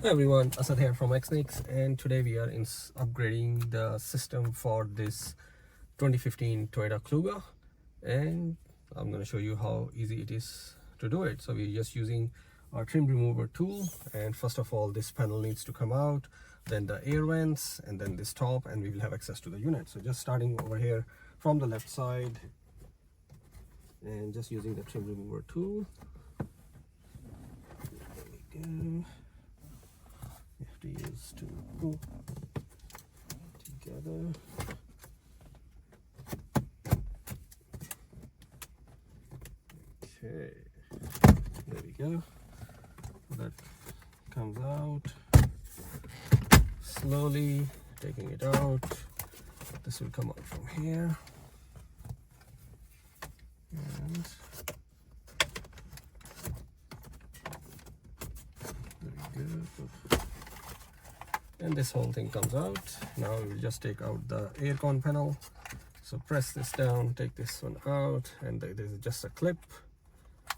Hi everyone, Asad here from Extnix, and today we are upgrading the system for this 2015 Toyota Kluger, and I'm going to show you how easy it is to do it. So we're just using our trim remover tool, and first of all this panel needs to come out, then the air vents, and then this top, and we will have access to the unit. So just starting over here from the left side and just using the trim remover tool. There we go. You have to use two together. Okay, there we go. That comes out. Slowly taking it out. This will come out from here. And there we go. And this whole thing comes out. Now we will just take out the air con panel. So press this down, take this one out, and there's just a clip.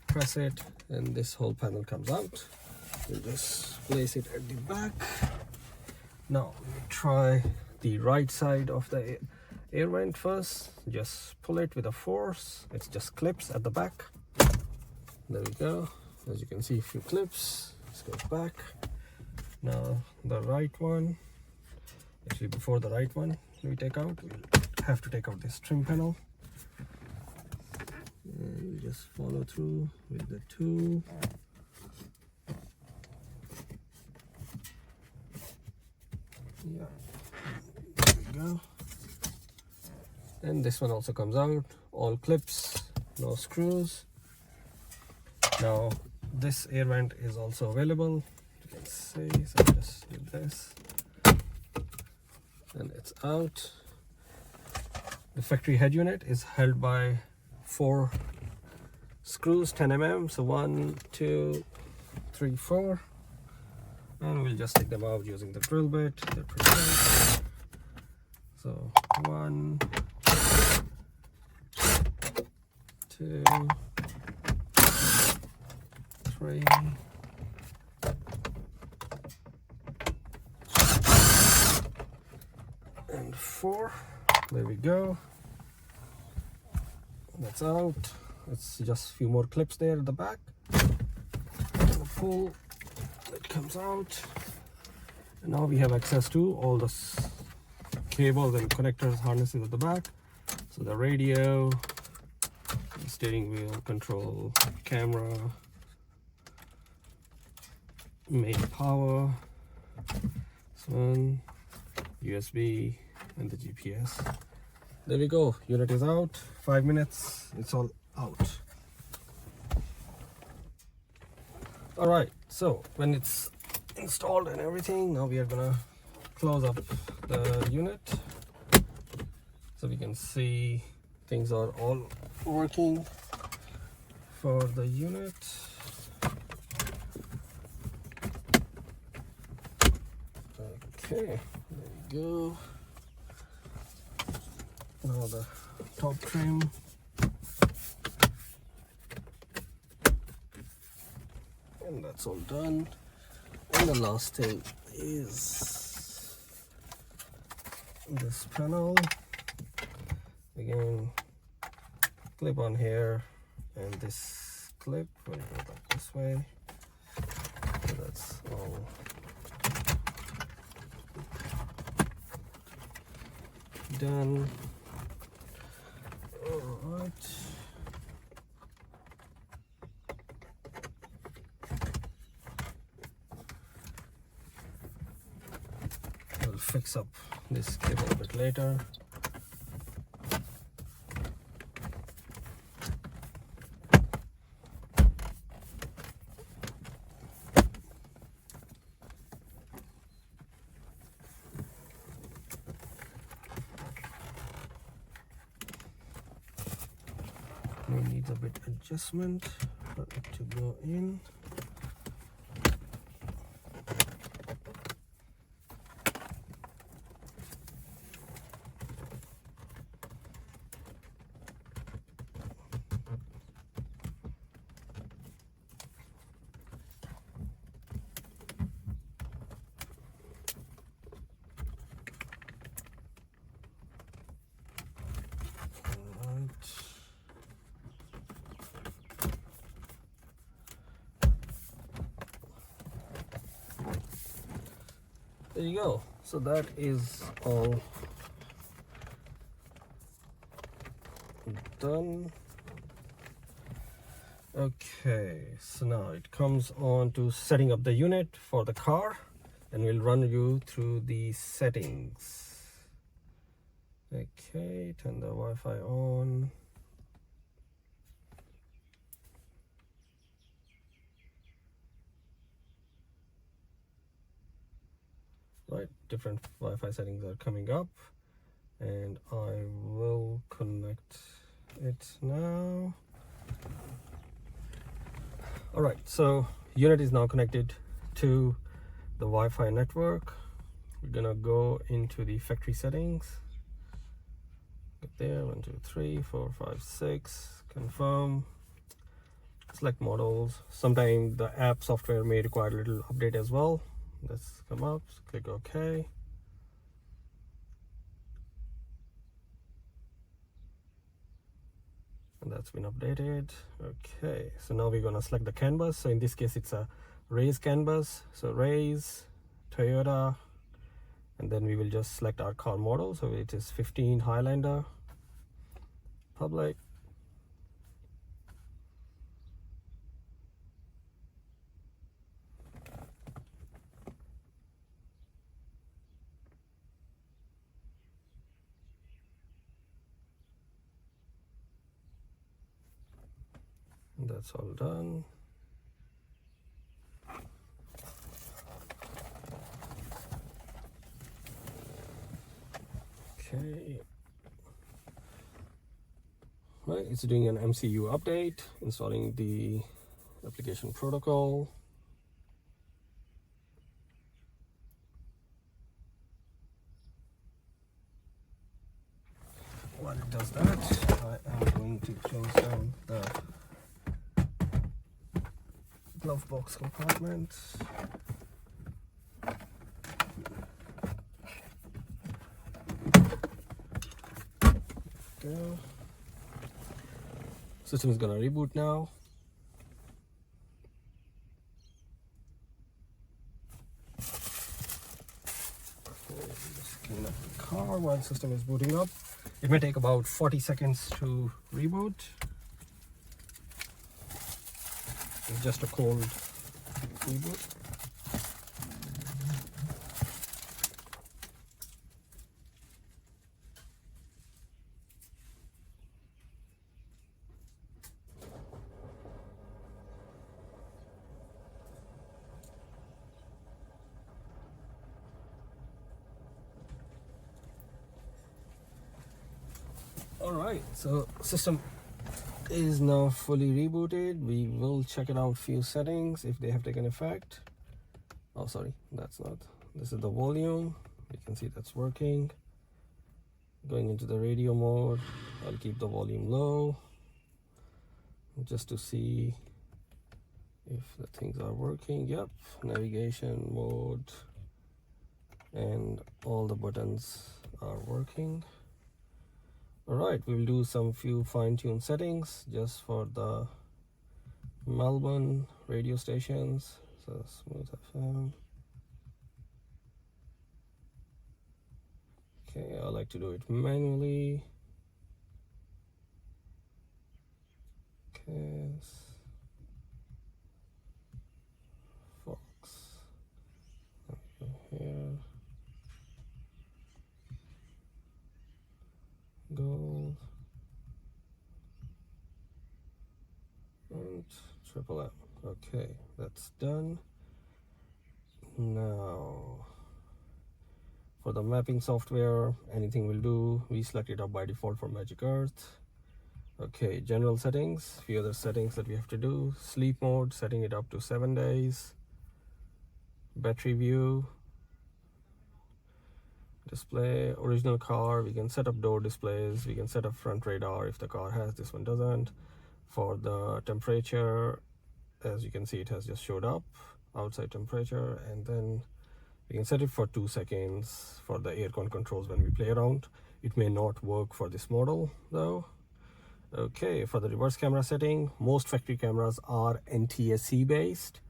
Press it, and this whole panel comes out. We'll just place it at the back. Now we'll try the right side of the air vent first. Just pull it with a force. It just clips at the back. There we go. As you can see, a few clips. This goes back. Now the right one, actually before the right one we take out, we'll have to take out this trim panel, and we'll just follow through with the tool. Yeah, there we go. And this one also comes out, all clips, no screws. Now this air vent is also available. See, so just do this, and it's out. The factory head unit is held by 4 screws, 10 mm. So 1, 2, 3, 4, and we'll just take them out using the drill bit. They're pretty. So 1, 2, 3. And 4. There we go. That's out. It's just a few more clips there at the back. Pull, it comes out. And now we have access to all the cables and connectors, harnesses at the back. So the radio, the steering wheel, control, camera, main power, this one, USB, and the GPS. There we go. Unit is out. 5 minutes. It's all out. All right. So when it's installed and everything, now we are gonna close up the unit so we can see things are all working for the unit. Okay. There we go. Now the top trim. And that's all done. And the last thing is this panel. Again, clip on here, and this clip will go back this way. So that's all done. Alright. I'll fix up this cable a bit later. needs a bit adjustment for it to go in. There you go. So that is all done. Okay, so now it comes on to setting up the unit for the car, and we'll run you through the settings. Okay, turn the Wi-Fi on. Right, different Wi-Fi settings are coming up, and I will connect it now. All right, so unit is now connected to the Wi-Fi network. We're gonna go into the factory settings. Get there, 1 2 3 4 5 6, confirm, select models. Sometimes the app software may require a little update as well. Let's come up, click OK. And that's been updated. Okay, so now we're gonna select the canvas. So in this case, it's a raise canvas. So raise, Toyota, and then we will just select our car model. So it is 15 Highlander, public. That's all done. Okay. Right, it's doing an MCU update, installing the application protocol. While it does that, I am going to close down the glove box compartment. Go. System is gonna reboot now. Just clean up the car while the system is booting up. It may take about 40 seconds to reboot. It's just a cold reboot. All right, so system is now fully rebooted. We will check it out few settings if they have taken effect. Oh, sorry, that's not. This is the volume. You can see that's working. Going into the radio mode, I'll keep the volume low just to see if the things are working. Yep, navigation mode and all the buttons are working. All right, we'll do some few fine-tune settings just for the Melbourne radio stations. So smooth FM. Okay, I like to do it manually. Okay, Fox. Here. Gold. And triple M. Okay, that's done. Now, for the mapping software, anything will do. We select it up by default for Magic Earth. Okay, general settings, few other settings that we have to do. Sleep mode, setting it up to 7 days. Battery view, display, original car, we can set up door displays, we can set up front radar if the car has, this one doesn't. For the temperature, as you can see, it has just showed up, outside temperature, and then we can set it for 2 seconds for the aircon controls when we play around. It may not work for this model though. Okay, for the reverse camera setting, most factory cameras are NTSC based.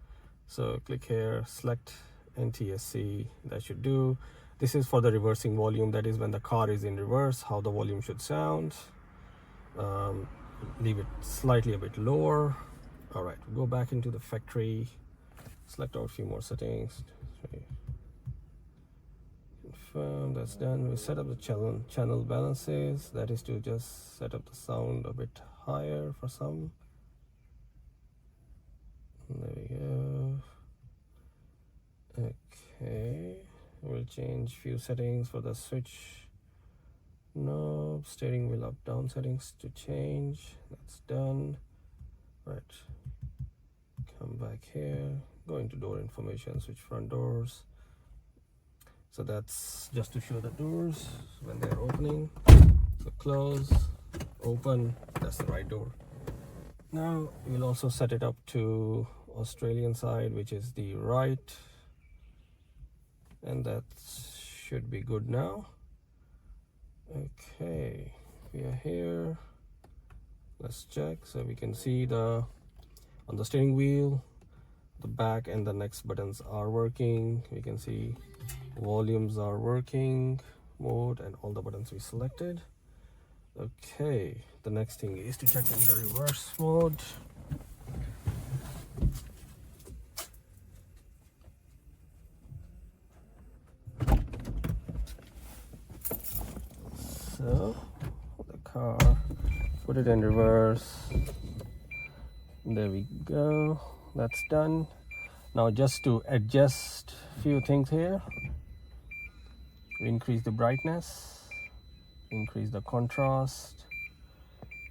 So click here, select NTSC, that should do. This is for the reversing volume, that is when the car is in reverse, how the volume should sound. Leave it slightly a bit lower. All right, go back into the factory, select out a few more settings. Confirm, that's done. We set up the channel balances, that is to just set up the sound a bit higher for some. There we go. Okay, we'll change few settings for the switch knob, steering wheel up down settings to change. That's done. Right, come back here, go into door information, switch front doors. So that's just to show the doors when they're opening. So close, open, that's the right door. Now we'll also set it up to Australian side, which is the right, and that should be good now. Okay, we are here, let's check. So we can see on the steering wheel, the back and the next buttons are working. We can see volumes are working, mode, and all the buttons we selected. Okay, the next thing is to check in the reverse mode. So the car, put it in reverse. There we go, that's done. Now just to adjust few things here, we increase the brightness, increase the contrast,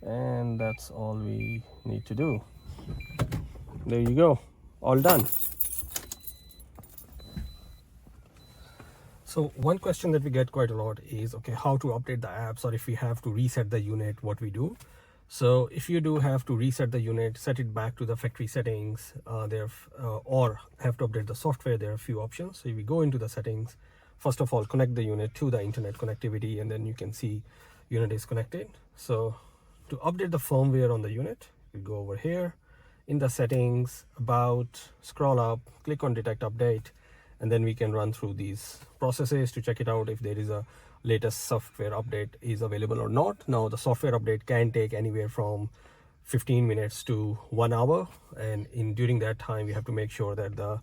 and that's all we need to do. There you go, all done. So one question that we get quite a lot is, okay, how to update the apps, or if we have to reset the unit, what we do. So if you do have to reset the unit, set it back to the factory settings, or have to update the software, there are a few options. So if we go into the settings, first of all, connect the unit to the internet connectivity, and then you can see unit is connected. So to update the firmware on the unit, we go over here in the settings, about, scroll up, click on detect update, and then we can run through these processes to check it out if there is a latest software update is available or not. Now the software update can take anywhere from 15 minutes to 1 hour, and during that time we have to make sure that the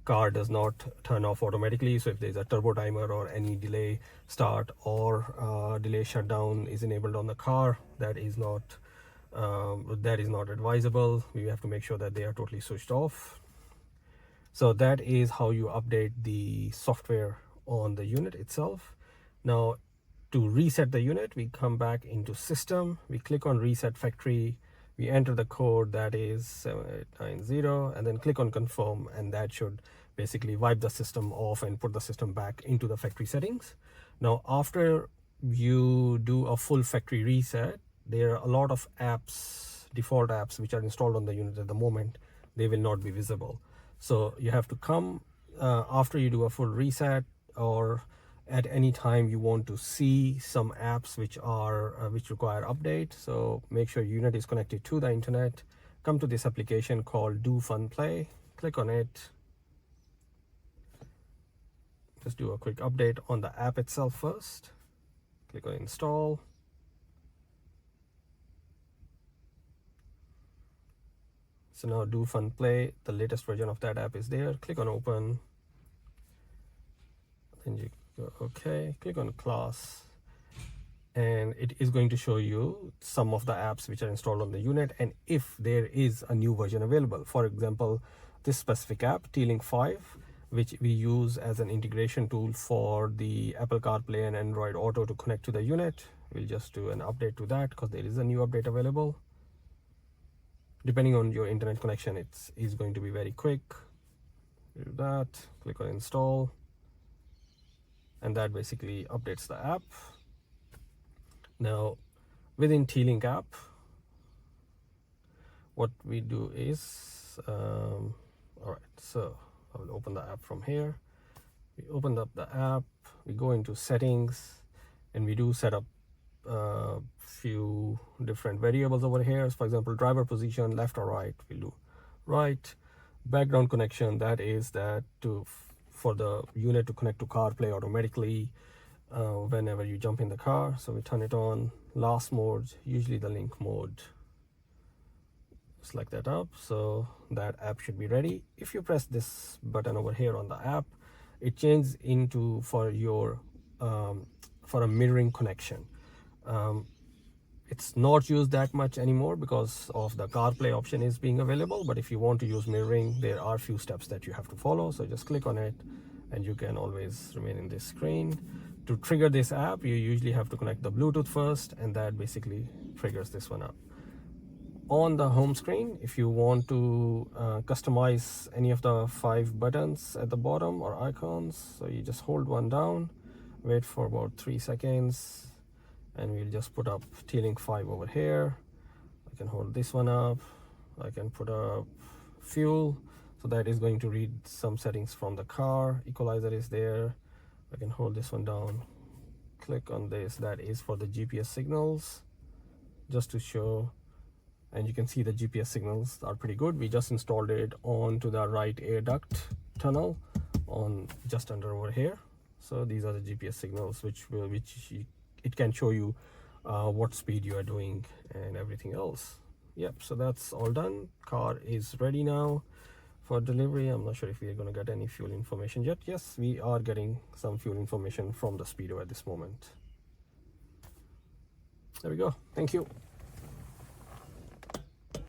car does not turn off automatically. So if there's a turbo timer or any delay start or delay shutdown is enabled on the car, that is not advisable. We have to make sure that they are totally switched off. So that is how you update the software on the unit itself. Now to reset the unit, we come back into system, we click on reset factory, we enter the code, that is 7890, and then click on confirm, and that should basically wipe the system off and put the system back into the factory settings. Now after you do a full factory reset, there are a lot of apps, default apps, which are installed on the unit at the moment. They will not be visible. So you have to come after you do a full reset, or at any time you want to see some apps which require update. So make sure unit is connected to the internet. Come to this application called Do Fun Play, click on it. Just do a quick update on the app itself first. Click on install. So now Do Fun Play, the latest version of that app is there. Click on open. Then you go okay, click on class, and it is going to show you some of the apps which are installed on the unit, and if there is a new version available. For example, this specific app, T-Link 5, which we use as an integration tool for the Apple CarPlay and Android Auto to connect to the unit. we'll just do an update to that because there is a new update available. Depending on your internet connection, it is going to be very quick. Do that, click on install, and that basically updates the app. Now within T-Link app, what we do is all right, so I will open the app from here. We opened up the app, we go into settings, and we do set up a few different variables over here. For example, driver position, left or right, we'll do right. Background connection, that is that for the unit to connect to CarPlay automatically whenever you jump in the car, so we turn it on. Last mode, usually the link mode, select that up, so that app should be ready. If you press this button over here on the app, it changes into for a mirroring connection. It's not used that much anymore because of the CarPlay option is being available, but if you want to use mirroring, there are a few steps that you have to follow. So just click on it and you can always remain in this screen. To trigger this app, you usually have to connect the Bluetooth first, and that basically triggers this one up. On the home screen, if you want to customize any of the 5 buttons at the bottom or icons, so you just hold one down, wait for about 3 seconds, and we'll just put up T-Link 5 over here. I can hold this one up, I can put up fuel, so that is going to read some settings from the car. Equalizer is there. I can hold this one down, click on this, that is for the GPS signals, just to show. And you can see the GPS signals are pretty good. We just installed it onto the right air duct tunnel on just under over here. So these are the GPS signals it can show you what speed you are doing and everything else. Yep, so that's all done. Car is ready now for delivery. I'm not sure if we are going to get any fuel information yet. Yes, we are getting some fuel information from the speedo at this moment. There we go. Thank you.